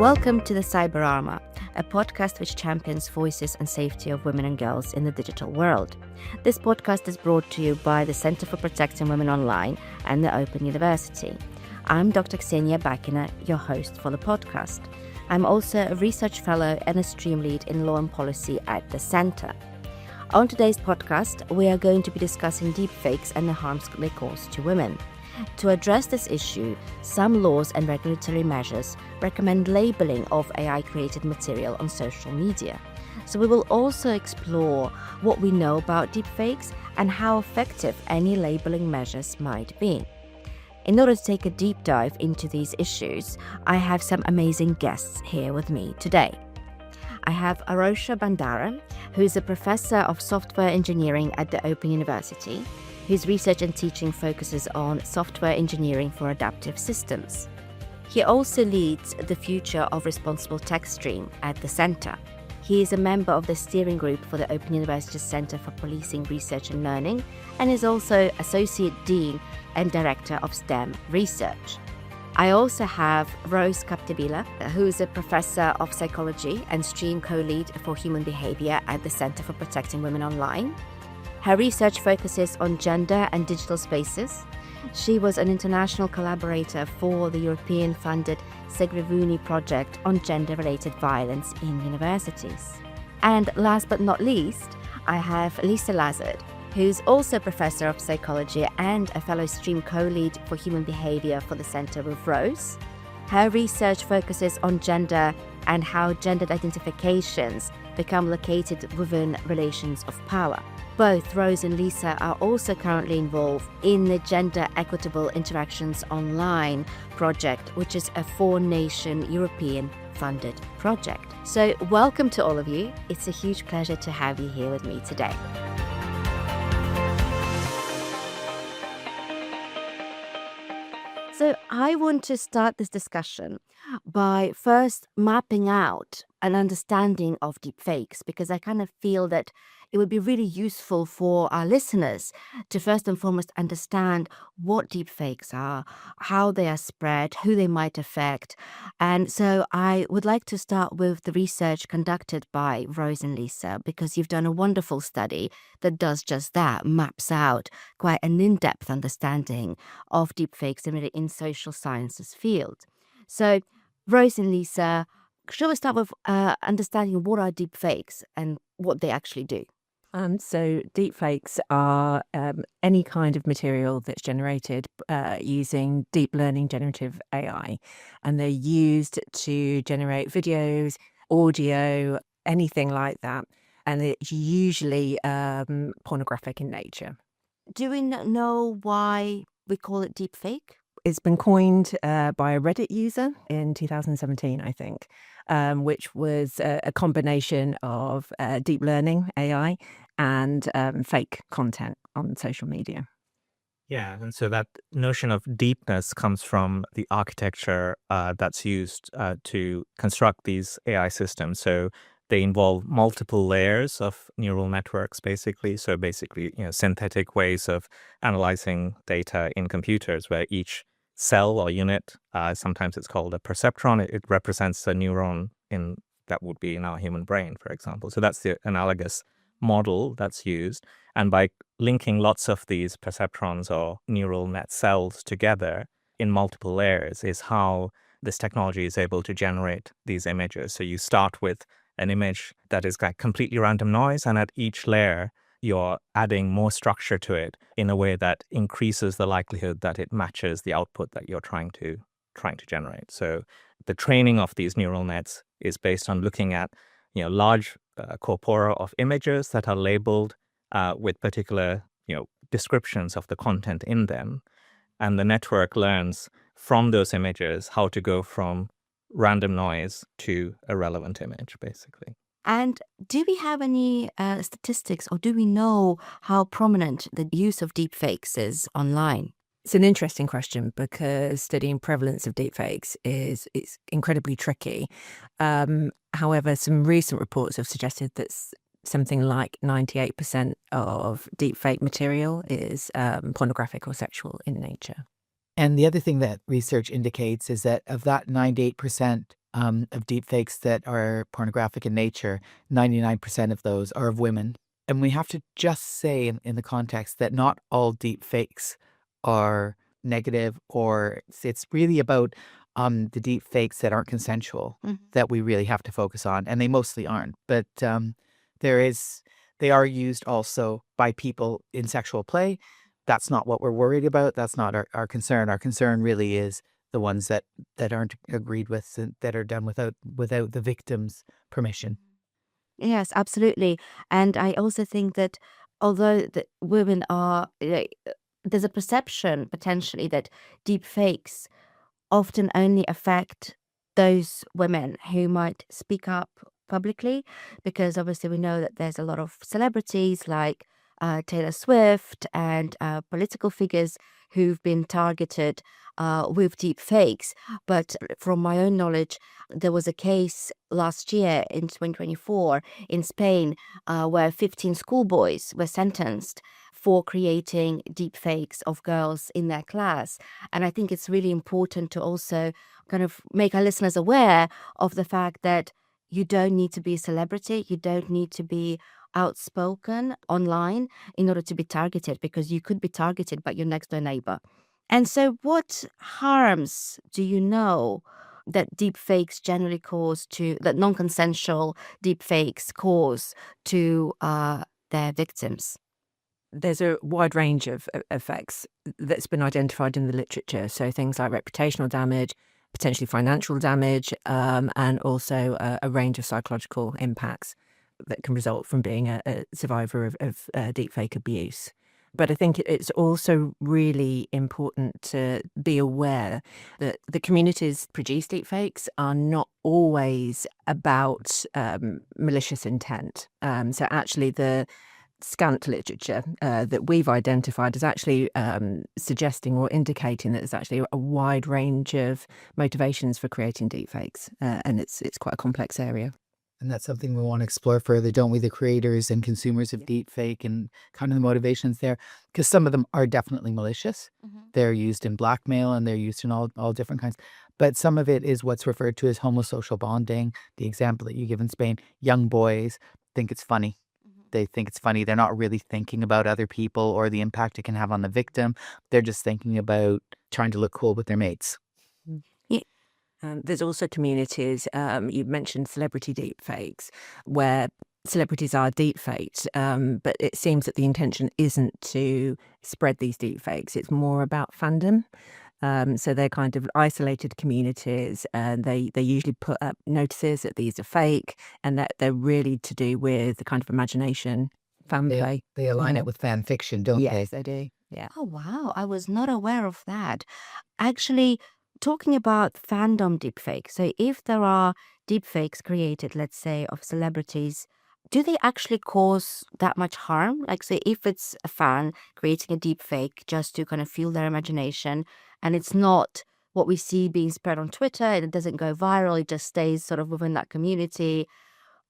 Welcome to the Cyber Armor, a podcast which champions voices and safety of women and girls in the digital world. This podcast is brought to you by the Centre for Protecting Women Online and the Open University. I'm Dr Ksenia Bakina, your host for the podcast. I'm also a research fellow and a stream lead in law and policy at the Centre. On today's podcast, we are going to be discussing deepfakes and the harms they cause to women. To address this issue, some laws and regulatory measures recommend labeling of AI-created material on social media. So we will also explore what we know about deepfakes and how effective any labeling measures might be. In order to take a deep dive into these issues, I have some amazing guests here with me today. I have Arosha Bandara, who is a professor of software engineering at the Open University, whose research and teaching focuses on software engineering for adaptive systems. He also leads the Future of Responsible Tech stream at the Centre. He is a member of the steering group for the Open University Centre for Policing Research and Learning and is also Associate Dean and Director of STEM Research. I also have Rose Capdevila, who is a professor of psychology and stream co-lead for human behaviour at the Centre for Protecting Women Online. Her research focuses on gender and digital spaces. She was an international collaborator for the European-funded Segrevuni project on gender-related violence in universities. And last but not least, I have Lisa Lazard, who's also a professor of psychology and a fellow stream co-lead for human behaviour for the Centre with Rose. Her research focuses on gender and how gendered identifications become located within relations of power. Both Rose and Lisa are also currently involved in the Gender Equitable Interactions Online project, which is a 4-nation European-funded project. So welcome to all of you. It's a huge pleasure to have you here with me today. So I want to start this discussion by first mapping out an understanding of deepfakes, because I kind of feel that it would be really useful for our listeners to first and foremost understand what deepfakes are, how they are spread, who they might affect. And so I would like to start with the research conducted by Rose and Lisa, because you've done a wonderful study that does just that, maps out quite an in-depth understanding of deepfakes in social sciences field. So Rose and Lisa, shall we start with understanding what are deepfakes and what they actually do? So deepfakes are any kind of material that's generated using deep learning generative AI. And they're used to generate videos, audio, anything like that. And it's usually pornographic in nature. Do we know why we call it deepfake? It's been coined by a Reddit user in 2017, I think, which was a combination of deep learning AI and fake content on social media. Yeah, and so that notion of deepness comes from the architecture that's used to construct these AI systems. So they involve multiple layers of neural networks, basically. So basically, synthetic ways of analyzing data in computers, where each cell or unit, sometimes it's called a perceptron. It represents a neuron that would be in our human brain, for example. So that's the analogous model that's used. And by linking lots of these perceptrons or neural net cells together in multiple layers is how this technology is able to generate these images. So you start with an image that is like completely random noise, and at each layer, you're adding more structure to it in a way that increases the likelihood that it matches the output that you're trying to generate. So the training of these neural nets is based on looking at large corpora of images that are labeled with particular descriptions of the content in them, and the network learns from those images how to go from random noise to a relevant image, basically. And do we have any statistics, or do we know how prominent the use of deepfakes is online? It's an interesting question, because studying prevalence of deepfakes it's incredibly tricky. However, some recent reports have suggested that something like 98% of deepfake material is pornographic or sexual in nature. And the other thing that research indicates is that of that 98%, of deepfakes that are pornographic in nature, 99% of those are of women. And we have to just say in the context that not all deepfakes are negative, or it's really about the deepfakes that aren't consensual that we really have to focus on, and they mostly aren't. But they are used also by people in sexual play. That's not what we're worried about. That's not our concern. Our concern really is the ones that aren't agreed with and that are done without the victim's permission. Yes, absolutely. And I also think that although the women are, there's a perception potentially that deep fakes often only affect those women who might speak up publicly, because obviously we know that there's a lot of celebrities like Taylor Swift and political figures who've been targeted with deep fakes. But from my own knowledge, there was a case last year in 2024 in Spain where 15 schoolboys were sentenced for creating deep fakes of girls in their class. And I think it's really important to also kind of make our listeners aware of the fact that you don't need to be a celebrity, you don't need to be outspoken online in order to be targeted, because you could be targeted by your next door neighbor. And so what harms do you know that deep fakes generally cause to, that non-consensual deep fakes cause to their victims? There's a wide range of effects that's been identified in the literature. So things like reputational damage, potentially financial damage, and also a range of psychological impacts that can result from being a survivor of deepfake abuse. But I think it's also really important to be aware that the communities produce deepfakes are not always about malicious intent. So actually the scant literature that we've identified is actually suggesting or indicating that there's actually a wide range of motivations for creating deepfakes, and it's quite a complex area. And that's something we want to explore further, don't we? The creators and consumers of deepfake and kind of the motivations there, because some of them are definitely malicious. They're used in blackmail and they're used in all different kinds. But some of it is what's referred to as homosocial bonding. The example that you give in Spain, young boys think it's funny. They think it's funny. They're not really thinking about other people or the impact it can have on the victim. They're just thinking about trying to look cool with their mates. There's also communities, you mentioned celebrity deepfakes, where celebrities are deepfaked, but it seems that the intention isn't to spread these deepfakes. It's more about fandom. So they're kind of isolated communities, and they usually put up notices that these are fake, and that they're really to do with the kind of imagination, fan play. They align it with fan fiction, don't they? Yes, they do. Yeah. Oh, wow. I was not aware of that. Actually, talking about fandom deepfake. So if there are deepfakes created, let's say, of celebrities, do they actually cause that much harm? Like, say, if it's a fan creating a deepfake just to kind of fuel their imagination, and it's not what we see being spread on Twitter, and it doesn't go viral, it just stays sort of within that community,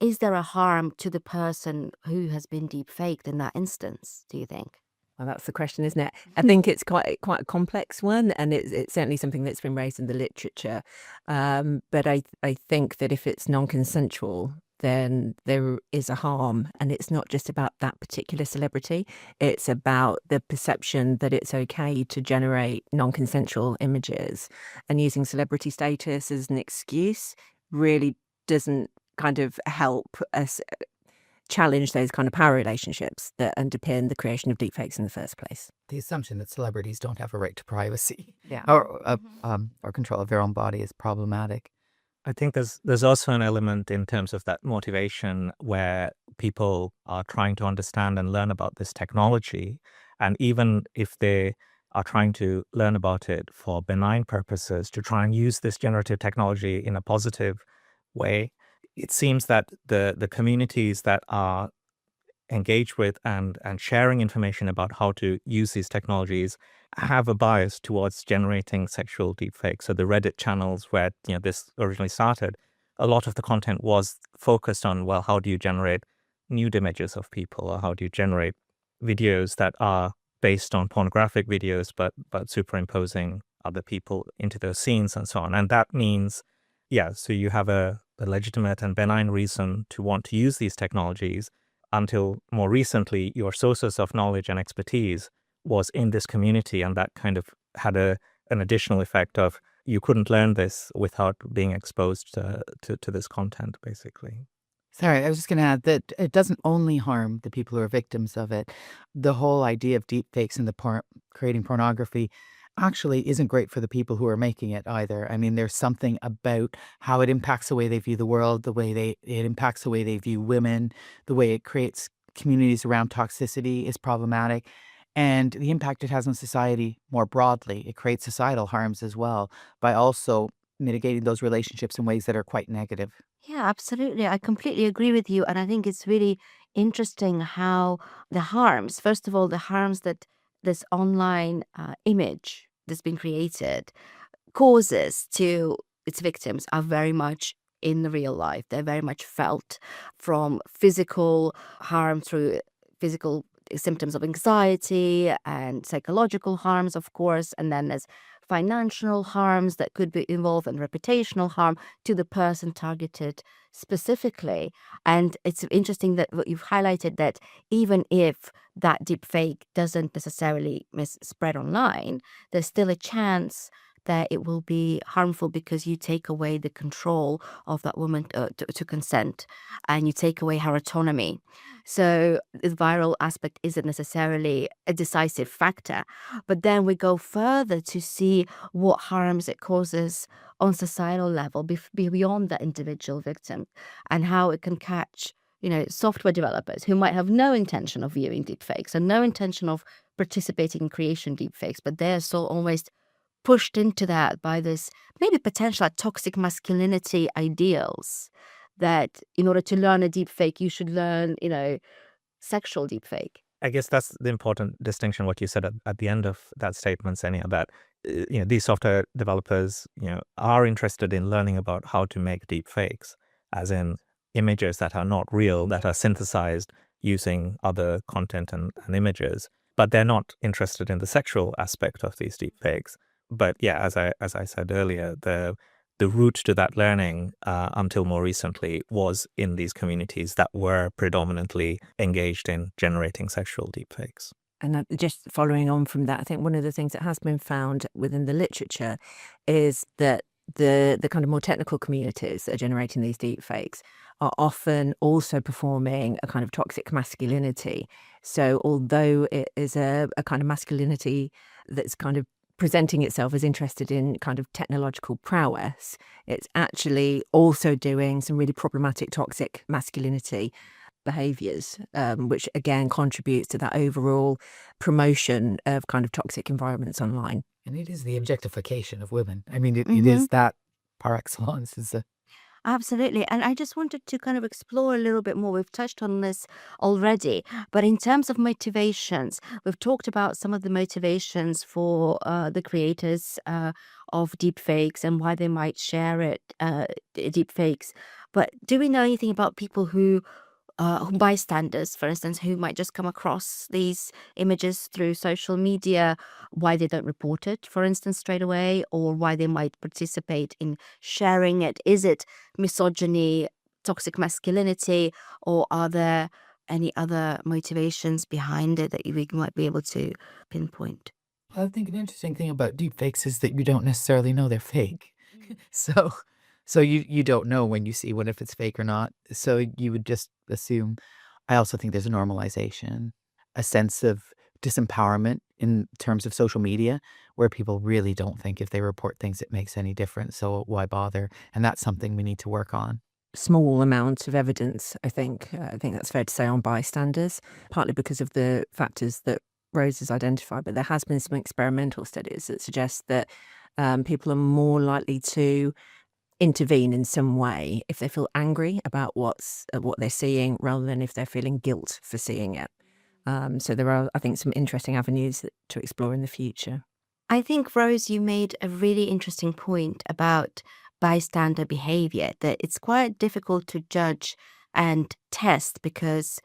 is there a harm to the person who has been deepfaked in that instance, do you think? Well, that's the question, isn't it? I think it's quite a complex one, and it's certainly something that's been raised in the literature. But I think that if it's non-consensual, then there is a harm, and it's not just about that particular celebrity. It's about the perception that it's okay to generate non-consensual images, and using celebrity status as an excuse really doesn't kind of help us challenge those kind of power relationships that underpin the creation of deepfakes in the first place. The assumption that celebrities don't have a right to privacy, Yeah. or control of their own body is problematic. I think there's also an element in terms of that motivation where people are trying to understand and learn about this technology. And even if they are trying to learn about it for benign purposes, to try and use this generative technology in a positive way, it seems that the communities that are engaged with and sharing information about how to use these technologies have a bias towards generating sexual deepfakes. So the Reddit channels where this originally started, a lot of the content was focused on, well, how do you generate nude images of people, or how do you generate videos that are based on pornographic videos but superimposing other people into those scenes and so on. And that means yeah, so you have a legitimate and benign reason to want to use these technologies. Until more recently, your sources of knowledge and expertise was in this community, and that kind of had an additional effect of you couldn't learn this without being exposed to this content, basically. Sorry, I was just going to add that it doesn't only harm the people who are victims of it. The whole idea of deepfakes and creating pornography actually isn't great for the people who are making it either. I mean, there's something about how it impacts the way they view the world, it impacts the way they view women, the way it creates communities around toxicity is problematic, and the impact it has on society more broadly. It creates societal harms as well by also mitigating those relationships in ways that are quite negative. Yeah, absolutely. I completely agree with you. And I think it's really interesting how the harms, first of all, the harms that this online image that's been created causes to its victims are very much in the real life. They're very much felt, from physical harm through physical symptoms of anxiety and psychological harms, of course. And then there's financial harms that could be involved and reputational harm to the person targeted specifically. And it's interesting that what you've highlighted, that even if that deep fake doesn't necessarily spread online, there's still a chance that it will be harmful because you take away the control of that woman to consent, and you take away her autonomy. So the viral aspect isn't necessarily a decisive factor. But then we go further to see what harms it causes on societal level beyond that individual victim, and how it can catch, software developers who might have no intention of viewing deepfakes and no intention of participating in creation deepfakes, but they're so almost pushed into that by this maybe potential toxic masculinity ideals, that in order to learn a deep fake, you should learn, sexual deep fake. I guess that's the important distinction, what you said at the end of that statement, Ksenia, that these software developers are interested in learning about how to make deep fakes, as in images that are not real, that are synthesized using other content and images, but they're not interested in the sexual aspect of these deep fakes. But yeah, as I said earlier, the route to that learning until more recently was in these communities that were predominantly engaged in generating sexual deepfakes. And just following on from that, I think one of the things that has been found within the literature is that the kind of more technical communities that are generating these deepfakes are often also performing a kind of toxic masculinity. So although it is a kind of masculinity that's kind of presenting itself as interested in kind of technological prowess, it's actually also doing some really problematic toxic masculinity behaviors, which again contributes to that overall promotion of kind of toxic environments online. And it is the objectification of women. I mean, it is that par excellence. Absolutely. And I just wanted to kind of explore a little bit more. We've touched on this already, but in terms of motivations, we've talked about some of the motivations for the creators of deepfakes and why they might share deepfakes. But do we know anything about people who bystanders, for instance, who might just come across these images through social media, why they don't report it, for instance, straight away, or why they might participate in sharing it? Is it misogyny, toxic masculinity, or are there any other motivations behind it that we might be able to pinpoint? I think an interesting thing about deepfakes is that you don't necessarily know they're fake. So you don't know when you see one if it's fake or not. So you would just assume. I also think there's a normalization, a sense of disempowerment in terms of social media, where people really don't think if they report things it makes any difference. So why bother? And that's something we need to work on. Small amount of evidence, I think. I think that's fair to say on bystanders, partly because of the factors that Rose has identified. But there has been some experimental studies that suggest that people are more likely to intervene in some way if they feel angry about what they're seeing, rather than if they're feeling guilt for seeing it. So there are, I think, some interesting avenues to explore in the future. I think, Rose, you made a really interesting point about bystander behavior, that it's quite difficult to judge and test because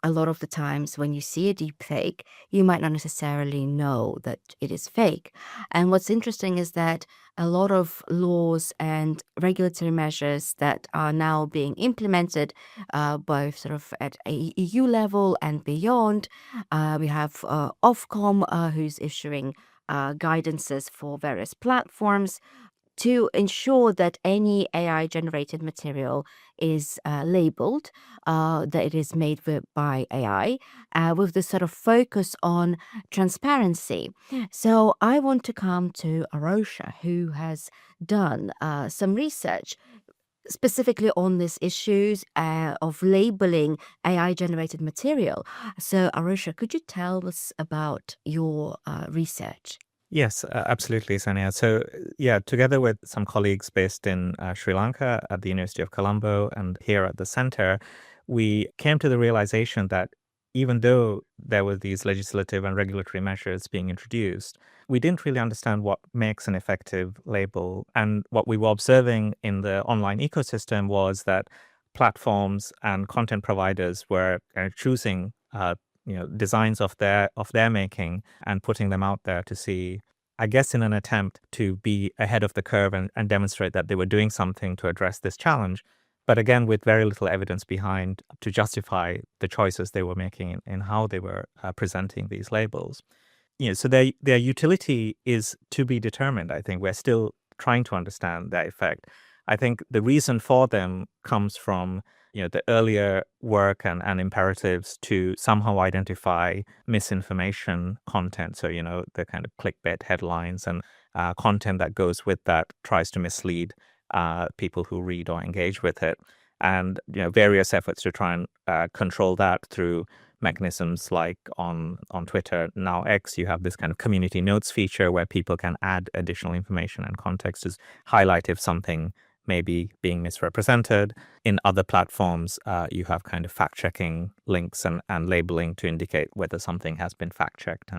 a lot of the times when you see a deep fake, you might not necessarily know that it is fake. And what's interesting is that a lot of laws and regulatory measures that are now being implemented, both sort of at a EU level and beyond. We have Ofcom, who's issuing guidances for various platforms to ensure that any AI-generated material is labeled, that it is made by AI, with this sort of focus on transparency. So I want to come to Arosha, who has done some research specifically on these issues of labeling AI-generated material. So Arosha, could you tell us about your research? Yes, absolutely, Ksenia. So, yeah, together with some colleagues based in Sri Lanka at the University of Colombo and here at the center, we came to the realization that even though there were these legislative and regulatory measures being introduced, we didn't really understand what makes an effective label. And what we were observing in the online ecosystem was that platforms and content providers were choosing designs of their making and putting them out there to see, I guess, in an attempt to be ahead of the curve and demonstrate that they were doing something to address this challenge. But again, with very little evidence behind to justify the choices they were making in how they were presenting these labels. So their utility is to be determined. I think we're still trying to understand their effect. I think the reason for them comes from the earlier work and imperatives to somehow identify misinformation content. So, the kind of clickbait headlines and content that goes with that tries to mislead people who read or engage with it. And, various efforts to try and control that through mechanisms like on Twitter, now X, you have this kind of community notes feature where people can add additional information and context to highlight if something may be being misrepresented. In other platforms, you have kind of fact-checking links and labeling to indicate whether something has been fact-checked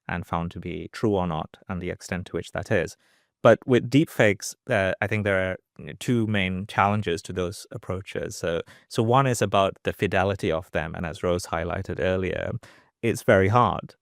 and found to be true or not, and the extent to which that is. But with deepfakes, I think there are two main challenges to those approaches. So one is about the fidelity of them, and as Rose highlighted earlier, it's very hard,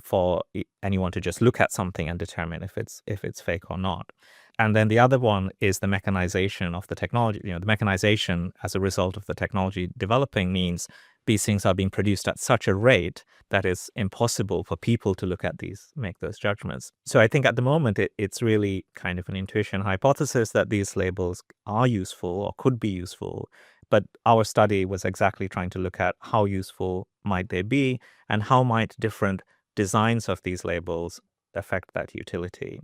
for anyone to just look at something and determine if it's fake or not. And then the other one is the mechanization of the technology. The mechanization as a result of the technology developing means these things are being produced at such a rate that it's impossible for people to look at these, make those judgments. So I think at the moment, it's really kind of an intuition hypothesis that these labels are useful or could be useful. But our study was exactly trying to look at how useful might they be and how might different designs of these labels affect that utility.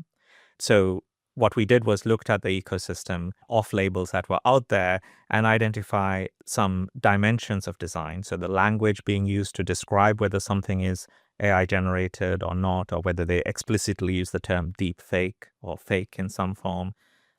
So what we did was looked at the ecosystem of labels that were out there and identify some dimensions of design. So the language being used to describe whether something is AI generated or not, or whether they explicitly use the term deep fake or fake in some form.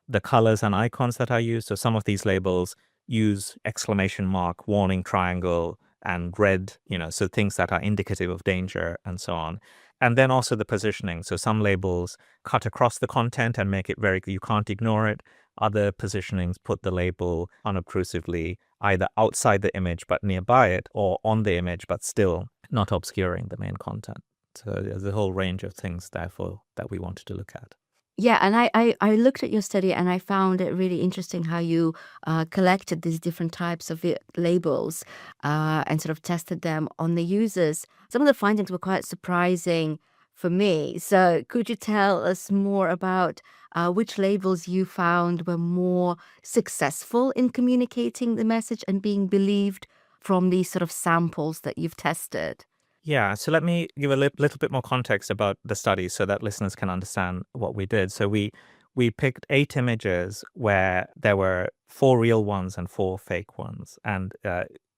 The colors and icons that are used. So some of these labels use exclamation mark, warning triangle, and red, so things that are indicative of danger and so on. And then also the positioning. So some labels cut across the content and make it you can't ignore it. Other positionings put the label unobtrusively either outside the image but nearby it, or on the image but still not obscuring the main content. So there's a whole range of things, therefore, that we wanted to look at. Yeah, and I looked at your study and I found it really interesting how you collected these different types of labels and sort of tested them on the users. Some of the findings were quite surprising for me. So could you tell us more about which labels you found were more successful in communicating the message and being believed from these sort of samples that you've tested? Yeah, so let me give a little bit more context about the study so that listeners can understand what we did. So we picked 8 images where there were 4 real ones and 4 fake ones. And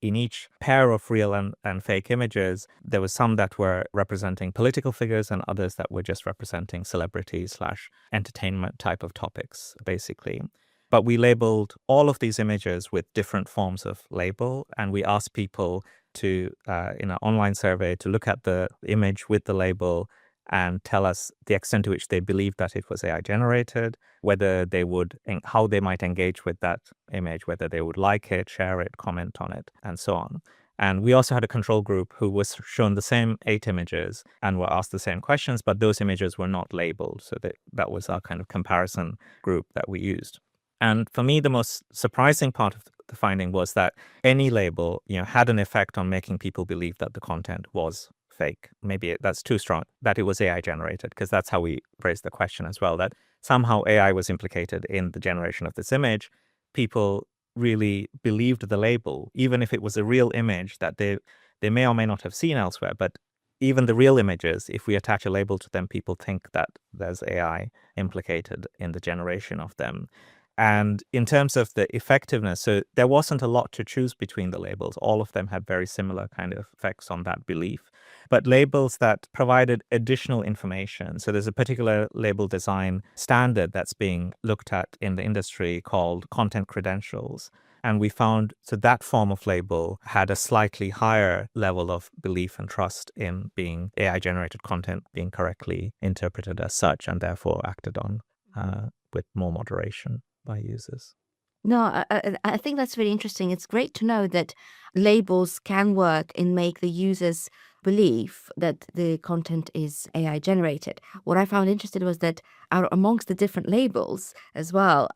in each pair of real and fake images, there were some that were representing political figures and others that were just representing celebrity/entertainment type of topics, basically. But we labeled all of these images with different forms of label, and we asked people to, in an online survey, to look at the image with the label and tell us the extent to which they believed that it was AI generated, whether they would, how they might engage with that image, whether they would like it, share it, comment on it, and so on. And we also had a control group who was shown the same 8 images and were asked the same questions, but those images were not labeled. So that was our kind of comparison group that we used. And for me, the most surprising part of the finding was that any label, had an effect on making people believe that the content was fake. Maybe that's too strong, that it was AI generated, because that's how we phrased the question as well, that somehow AI was implicated in the generation of this image. People really believed the label, even if it was a real image that they may or may not have seen elsewhere. But even the real images, if we attach a label to them, people think that there's AI implicated in the generation of them. And in terms of the effectiveness, so there wasn't a lot to choose between the labels. All of them had very similar kind of effects on that belief. But labels that provided additional information. So there's a particular label design standard that's being looked at in the industry called content credentials. And we found that form of label had a slightly higher level of belief and trust in being AI-generated content being correctly interpreted as such, and therefore acted on with more moderation by users. No, I think that's really interesting. It's great to know that labels can work and make the users believe that the content is AI generated. What I found interesting was that amongst the different labels as well,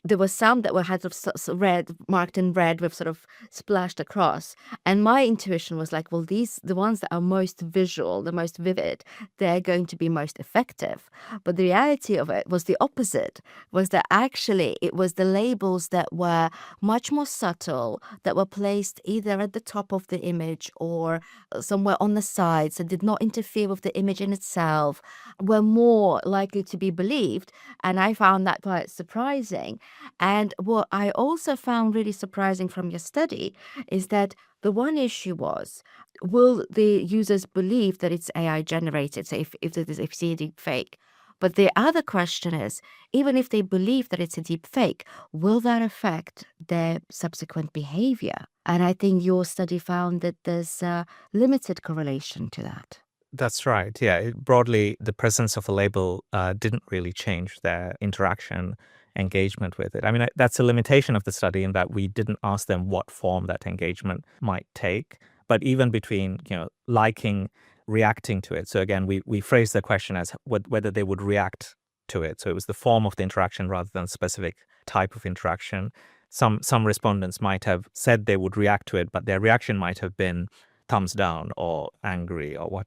there were some that had sort of red, marked in red with sort of splashed across. And my intuition was like, well, the ones that are most visual, the most vivid, they're going to be most effective. But the reality of it was the opposite, was that actually it was the labels that were much more subtle, that were placed either at the top of the image or somewhere on the sides, that did not interfere with the image in itself, were more likely to be believed. And I found that quite surprising. And what I also found really surprising from your study is that the one issue was, will the users believe that it's AI generated? So if you see a deep fake. But the other question is, even if they believe that it's a deep fake, will that affect their subsequent behavior? And I think your study found that there's a limited correlation to that. That's right. Yeah. Broadly, the presence of a label didn't really change their interaction, engagement with it. I mean, that's a limitation of the study in that we didn't ask them what form that engagement might take. But even between, liking, reacting to it. So again, we phrased the question as whether they would react to it. So it was the form of the interaction rather than specific type of interaction. Some respondents might have said they would react to it, but their reaction might have been thumbs down or angry or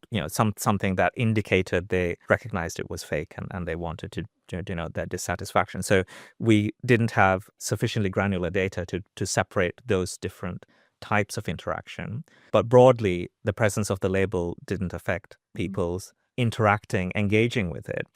something that indicated they recognized it was fake and they wanted to denote their dissatisfaction. So we didn't have sufficiently granular data to separate those different types of interaction. But broadly, the presence of the label didn't affect people's interacting, engaging with it.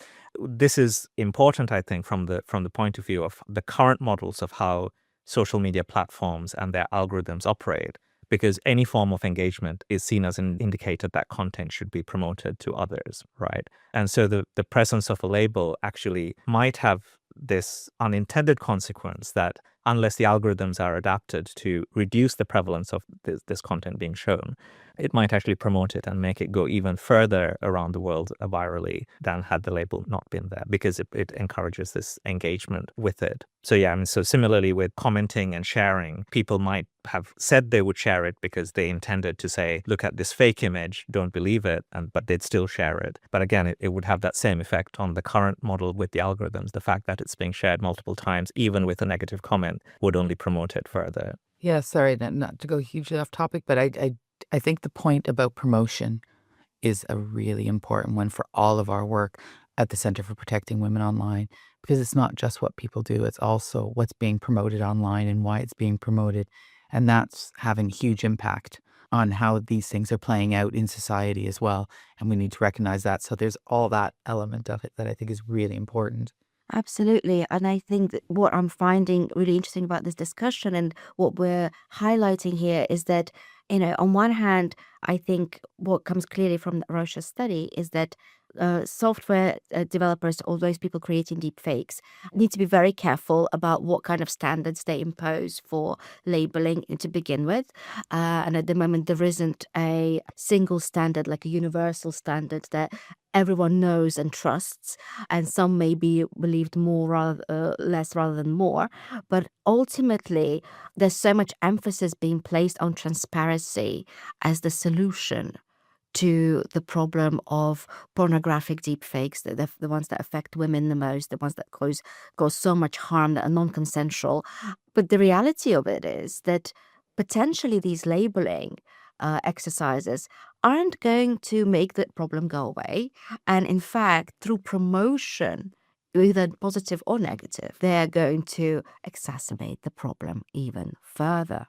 This is important, I think, from the point of view of the current models of how social media platforms and their algorithms operate, because any form of engagement is seen as an indicator that content should be promoted to others, right? And so the presence of a label actually might have this unintended consequence that unless the algorithms are adapted to reduce the prevalence of this content being shown, it might actually promote it and make it go even further around the world virally than had the label not been there, because it encourages this engagement with it. So yeah, I mean, so similarly with commenting and sharing, people might have said they would share it because they intended to say, look at this fake image, don't believe it, but they'd still share it. But again, it would have that same effect on the current model with the algorithms. The fact that it's being shared multiple times, even with a negative comment, would only promote it further. Yeah, sorry, not to go hugely off topic, but I think the point about promotion is a really important one for all of our work at the Centre for Protecting Women Online, because it's not just what people do, it's also what's being promoted online and why it's being promoted. And that's having huge impact on how these things are playing out in society as well. And we need to recognize that. So there's all that element of it that I think is really important. Absolutely. And I think that what I'm finding really interesting about this discussion and what we're highlighting here is that, on one hand, I think what comes clearly from the Roche's study is that software developers or those people creating deep fakes need to be very careful about what kind of standards they impose for labeling to begin with. And at the moment, there isn't a single standard, like a universal standard that everyone knows and trusts. And some may be believed less rather than more. But ultimately, there's so much emphasis being placed on transparency as the solution to the problem of pornographic deepfakes, the ones that affect women the most, the ones that cause so much harm, that are non-consensual. But the reality of it is that potentially these labeling exercises aren't going to make the problem go away. And in fact, through promotion, either positive or negative, they're going to exacerbate the problem even further.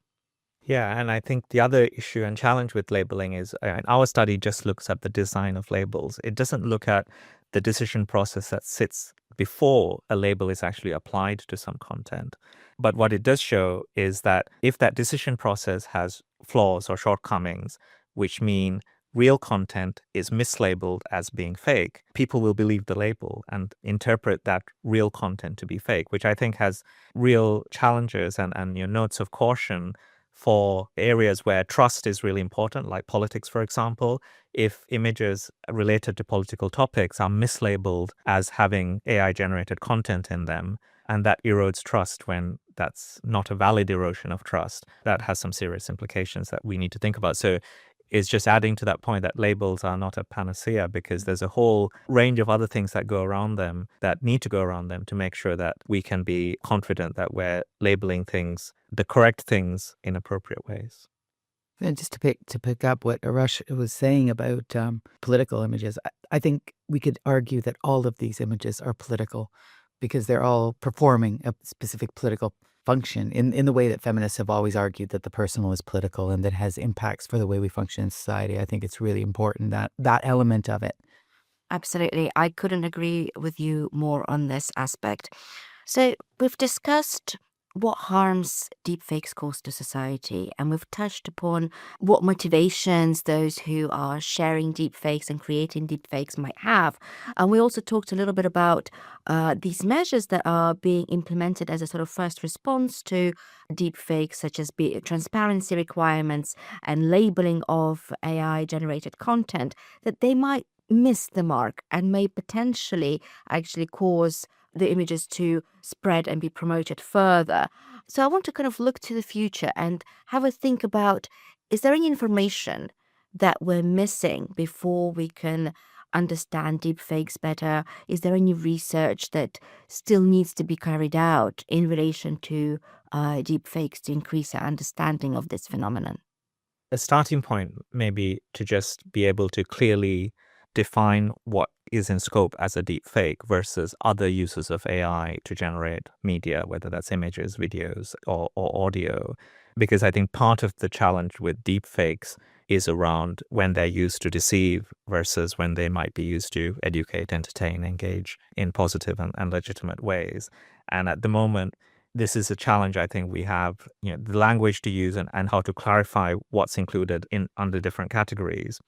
Yeah, and I think the other issue and challenge with labeling is our study just looks at the design of labels. It doesn't look at the decision process that sits before a label is actually applied to some content. But what it does show is that if that decision process has flaws or shortcomings, which mean real content is mislabeled as being fake, people will believe the label and interpret that real content to be fake, which I think has real challenges and notes of caution for areas where trust is really important, like politics, for example. If images related to political topics are mislabeled as having AI-generated content in them, and that erodes trust when that's not a valid erosion of trust, that has some serious implications that we need to think about. So it's just adding to that point that labels are not a panacea, because there's a whole range of other things that go around them, that need to go around them, to make sure that we can be confident that we're labeling things, the correct things, in appropriate ways. And just to pick up what Arash was saying about political images, I think we could argue that all of these images are political because they're all performing a specific political function in the way that feminists have always argued that the personal is political and that has impacts for the way we function in society. I think it's really important that element of it. Absolutely. I couldn't agree with you more on this aspect. So we've discussed what harms deepfakes cause to society, and we've touched upon what motivations those who are sharing deepfakes and creating deepfakes might have. And we also talked a little bit about these measures that are being implemented as a sort of first response to deepfakes, such as transparency requirements and labeling of AI-generated content, that they might miss the mark and may potentially actually cause the images to spread and be promoted further. So I want to kind of look to the future and have a think about, is there any information that we're missing before we can understand deepfakes better? Is there any research that still needs to be carried out in relation to deepfakes to increase our understanding of this phenomenon? A starting point may be to just be able to clearly define what is in scope as a deep fake versus other uses of AI to generate media, whether that's images, videos, or audio. Because I think part of the challenge with deep fakes is around when they're used to deceive versus when they might be used to educate, entertain, engage in positive and legitimate ways. And at the moment, this is a challenge I think we have, the language to use and how to clarify what's included in under different categories,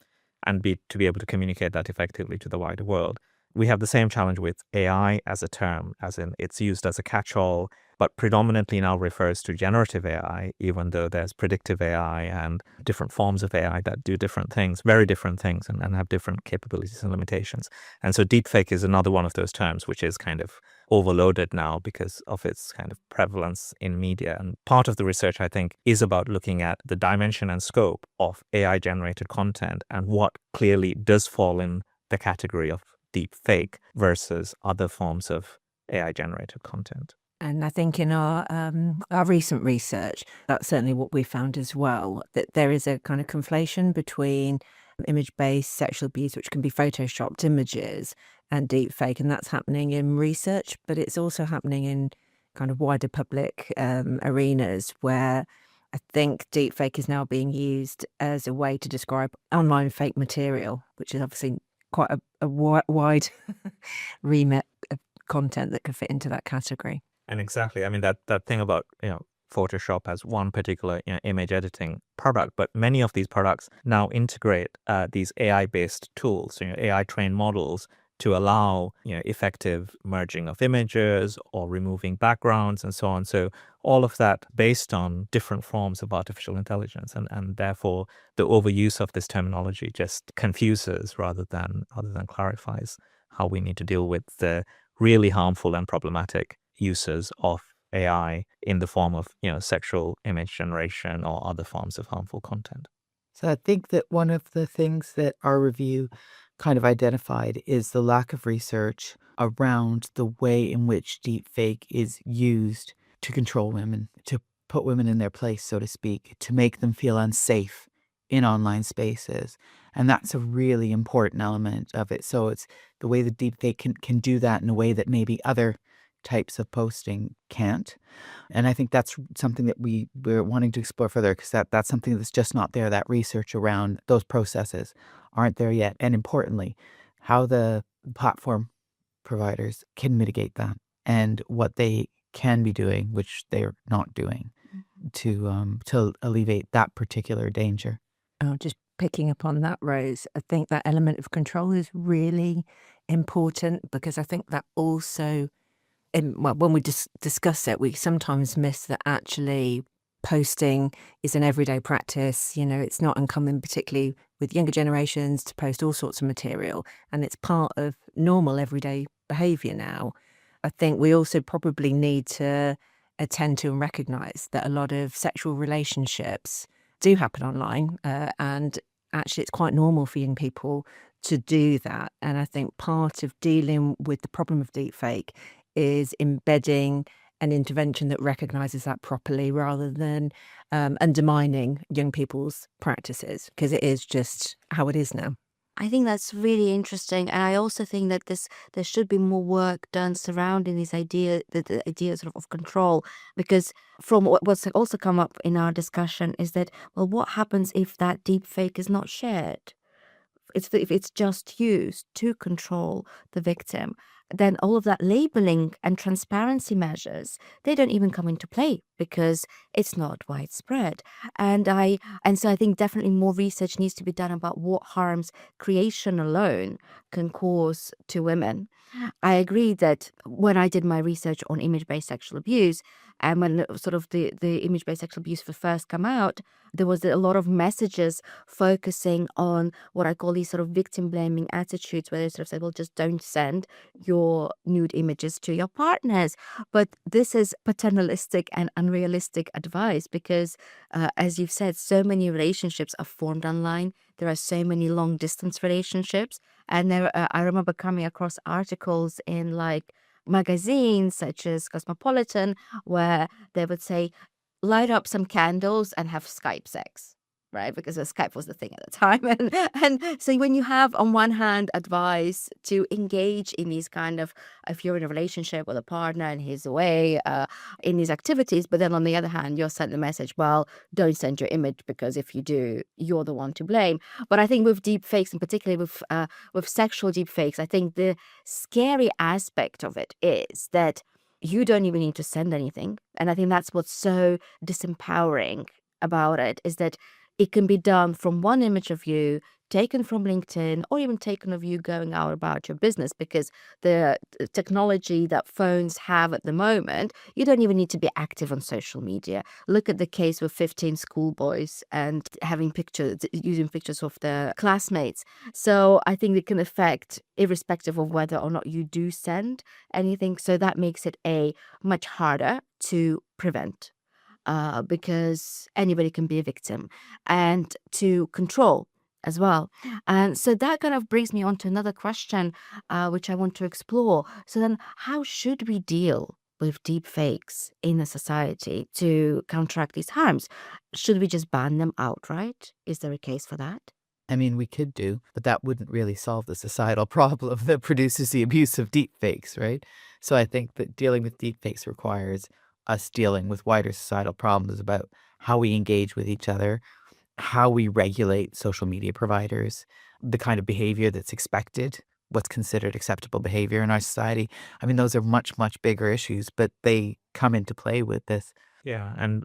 and to be able to communicate that effectively to the wider world. We have the same challenge with AI as a term, as in it's used as a catch-all, but predominantly now refers to generative AI, even though there's predictive AI and different forms of AI that do different things, very different things, and have different capabilities and limitations. And so deepfake is another one of those terms which is kind of overloaded now because of its kind of prevalence in media. And part of the research, I think, is about looking at the dimension and scope of AI-generated content and what clearly does fall in the category of deep fake versus other forms of AI-generated content. And I think in our recent research, that's certainly what we found as well, that there is a kind of conflation between image-based sexual abuse, which can be photoshopped images, and deepfake, and that's happening in research, but it's also happening in kind of wider public arenas where I think deepfake is now being used as a way to describe online fake material, which is obviously quite a wide remit of content that could fit into that category. And exactly, I mean, that thing about, Photoshop as one particular image editing product, but many of these products now integrate these AI-based tools, AI-trained models to allow effective merging of images or removing backgrounds and so on. So all of that based on different forms of artificial intelligence, and therefore the overuse of this terminology just confuses rather than clarifies how we need to deal with the really harmful and problematic uses of AI in the form of sexual image generation or other forms of harmful content. So I think that one of the things that our review kind of identified is the lack of research around the way in which deepfake is used to control women, to put women in their place, so to speak, to make them feel unsafe in online spaces. And that's a really important element of it. So it's the way the deepfake can do that in a way that maybe other types of posting can't. And I think that's something that we're wanting to explore further, because that's something that's just not there. That research around those processes aren't there yet. And importantly, how the platform providers can mitigate that and what they can be doing, which they're not doing, to alleviate that particular danger. Oh, just picking up on that, Rose, I think that element of control is really important, because I think that also, when we discuss it, we sometimes miss that actually posting is an everyday practice. It's not uncommon, particularly with younger generations, to post all sorts of material, and it's part of normal everyday behaviour now. I think we also probably need to attend to and recognise that a lot of sexual relationships do happen online, and actually it's quite normal for young people to do that. And I think part of dealing with the problem of deepfake is embedding an intervention that recognises that properly, rather than undermining young people's practices, because it is just how it is now. I think that's really interesting, and I also think that there should be more work done surrounding this idea, the idea sort of control, because from what's also come up in our discussion is that, well, what happens if that deep fake is not shared? If it's just used to control the victim, then all of that labeling and transparency measures, they don't even come into play because it's not widespread. And so I think definitely more research needs to be done about what harms creation alone can cause to women. I agree that when I did my research on image-based sexual abuse, and when sort of the image-based sexual abuse first come out, there was a lot of messages focusing on what I call these sort of victim-blaming attitudes, where they sort of say, well, just don't send your nude images to your partners. But this is paternalistic and unrealistic advice, because, as you've said, so many relationships are formed online. There are so many long-distance relationships. And I remember coming across articles in like magazines such as Cosmopolitan, where they would say, light up some candles and have Skype sex, right? Because Skype was the thing at the time. And so when you have, on one hand, advice to engage in these kind of, if you're in a relationship with a partner and he's away, in these activities, but then on the other hand, you're sent the message, well, don't send your image, because if you do, you're the one to blame. But I think with deep fakes, and particularly with sexual deep fakes, I think the scary aspect of it is that you don't even need to send anything. And I think that's what's so disempowering about it, is that it can be done from one image of you taken from LinkedIn, or even taken of you going out about your business, because the technology that phones have at the moment, you don't even need to be active on social media. Look at the case with 15 schoolboys and having pictures, using pictures of their classmates. So I think it can affect irrespective of whether or not you do send anything. So that makes it much harder to prevent. Because anybody can be a victim, and to control as well. And so that kind of brings me on to another question, which I want to explore. So then, how should we deal with deep fakes in a society to counteract these harms? Should we just ban them outright? Is there a case for that? I mean, we could do, but that wouldn't really solve the societal problem that produces the abuse of deepfakes, right? So I think that dealing with deepfakes requires us dealing with wider societal problems about how we engage with each other, how we regulate social media providers, the kind of behavior that's expected, what's considered acceptable behavior in our society. I mean, those are much, much bigger issues, but they come into play with this. Yeah, and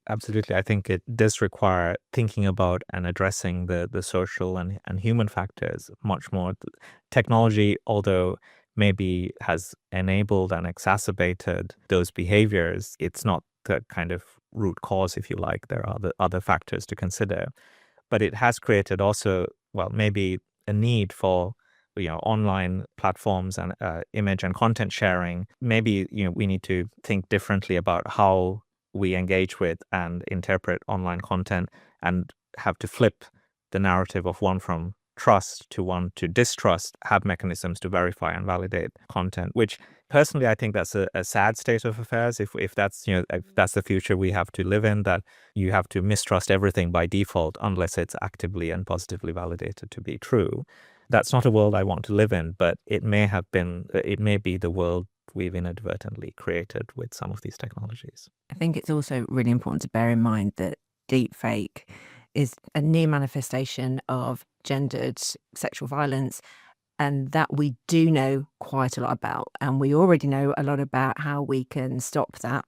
absolutely, I think it does require thinking about and addressing the social and human factors much more. Technology, although maybe has enabled and exacerbated those behaviors, it's not the kind of root cause, if you like. There are other factors to consider. But it has created also, well, maybe a need for online platforms and image and content sharing. Maybe we need to think differently about how we engage with and interpret online content, and have to flip the narrative of one from trust to one to distrust, have mechanisms to verify and validate content, which personally I think that's a sad state of affairs. If that's if that's the future we have to live in, that you have to mistrust everything by default unless it's actively and positively validated to be true. That's not a world I want to live in, but it may be the world we've inadvertently created with some of these technologies. I think it's also really important to bear in mind that deepfake is a new manifestation of gendered sexual violence, and that we do know quite a lot about. And we already know a lot about how we can stop that.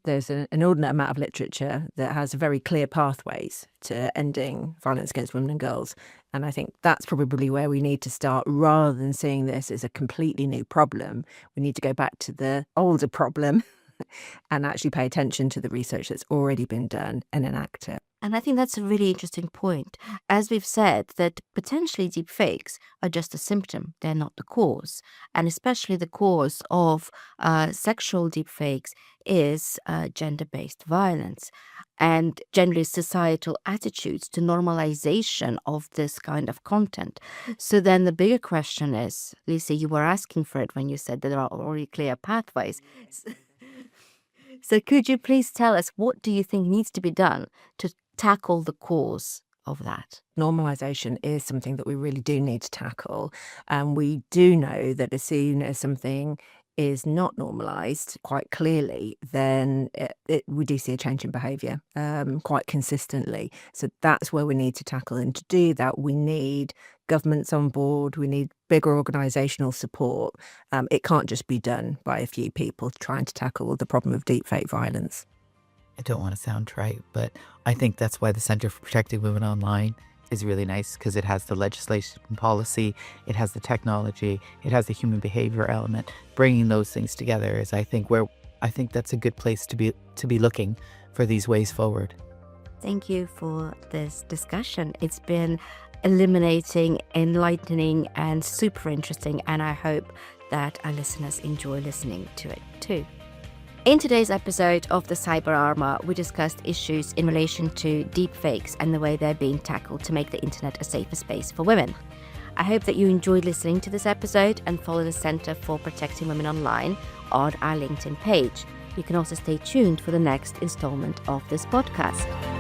There's an inordinate amount of literature that has very clear pathways to ending violence against women and girls. And I think that's probably where we need to start, rather than seeing this as a completely new problem. We need to go back to the older problem and actually pay attention to the research that's already been done and enact it. And I think that's a really interesting point. As we've said, that potentially deepfakes are just a symptom, they're not the cause. And especially the cause of sexual deepfakes is gender-based violence and generally societal attitudes to normalization of this kind of content. So then the bigger question is, Lisa, you were asking for it when you said that there are already clear pathways. So could you please tell us, what do you think needs to be done to tackle the cause of that? Normalisation is something that we really do need to tackle. And we do know that as soon as something is not normalised quite clearly, then we do see a change in behaviour quite consistently. So that's where we need to tackle. And to do that, we need governments on board, we need bigger organisational support. It can't just be done by a few people trying to tackle the problem of deepfake violence. I don't want to sound trite, but I think that's why the Centre for Protecting Women Online is really nice, because it has the legislation and policy, it has the technology, it has the human behavior element. Bringing those things together is, I think that's a good place to be looking for these ways forward. Thank you for this discussion. It's been illuminating, enlightening, and super interesting, and I hope that our listeners enjoy listening to it too. In today's episode of the Cyber Armor, we discussed issues in relation to deepfakes and the way they're being tackled to make the internet a safer space for women. I hope that you enjoyed listening to this episode and follow the Centre for Protecting Women Online on our LinkedIn page. You can also stay tuned for the next installment of this podcast.